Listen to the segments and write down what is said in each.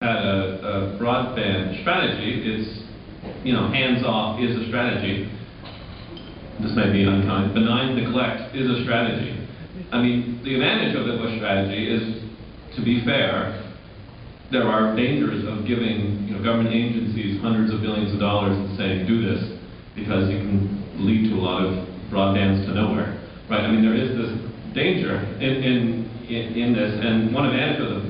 had a broadband strategy. It's, hands-off is a strategy. This may be unkind. Benign neglect is a strategy. I mean, the advantage of the Bush strategy is, to be fair, there are dangers of giving government agencies hundreds of billions of dollars and saying, do this, because you can lead to a lot of broadbands to nowhere, right? I mean, there is this danger in this, and one advantage of the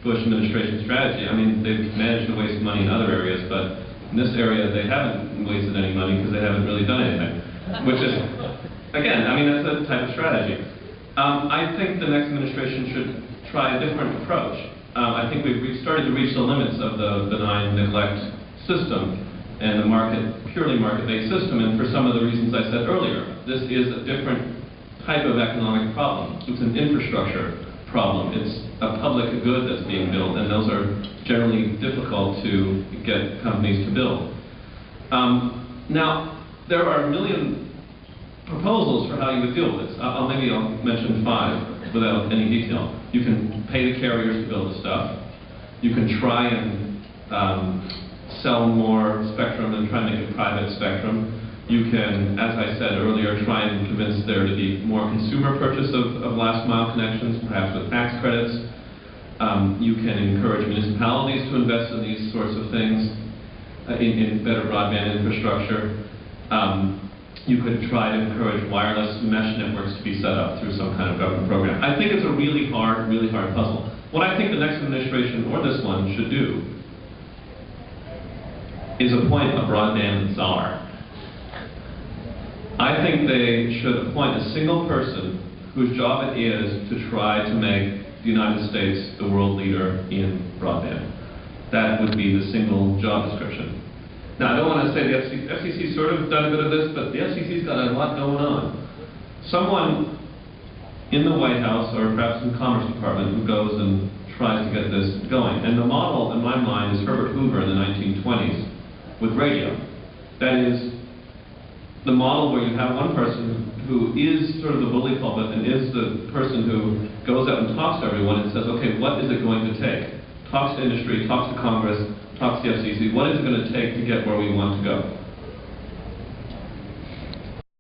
Bush administration strategy, I mean, they've managed to waste money in other areas, but in this area they haven't wasted any money because they haven't really done anything, which is, again, I mean, that's a type of strategy. I think the next administration should try a different approach. I think we've started to reach the limits of the benign neglect system and the purely market-based system, and for some of the reasons I said earlier. This is a different type of economic problem. It's an infrastructure problem. It's a public good that's being built, and those are generally difficult to get companies to build. Now, there are a million proposals for how you would deal with this. Maybe I'll mention 5 without any detail. You can pay the carriers to build the stuff. You can try and sell more spectrum and try and make it private spectrum. You can, as I said earlier, try and convince there to be more consumer purchase of last mile connections, perhaps with tax credits. You can encourage municipalities to invest in these sorts of things, in better broadband infrastructure. You could try to encourage wireless mesh networks to be set up through some kind of government program. I think it's a really hard puzzle. What I think the next administration, or this one, should do is appoint a broadband czar. I think they should appoint a single person whose job it is to try to make the United States the world leader in broadband. That would be the single job description. Now, I don't want to say the FCC's sort of done a bit of this, but the FCC's got a lot going on. Someone in the White House, or perhaps in the Commerce Department, who goes and tries to get this going. And the model, in my mind, is Herbert Hoover in the 1920s with radio. That is, the model where you have one person who is sort of the bully pulpit and is the person who goes out and talks to everyone and says, okay, what is it going to take? Talks to industry, talks to Congress, talks to the FCC. What is it going to take to get where we want to go?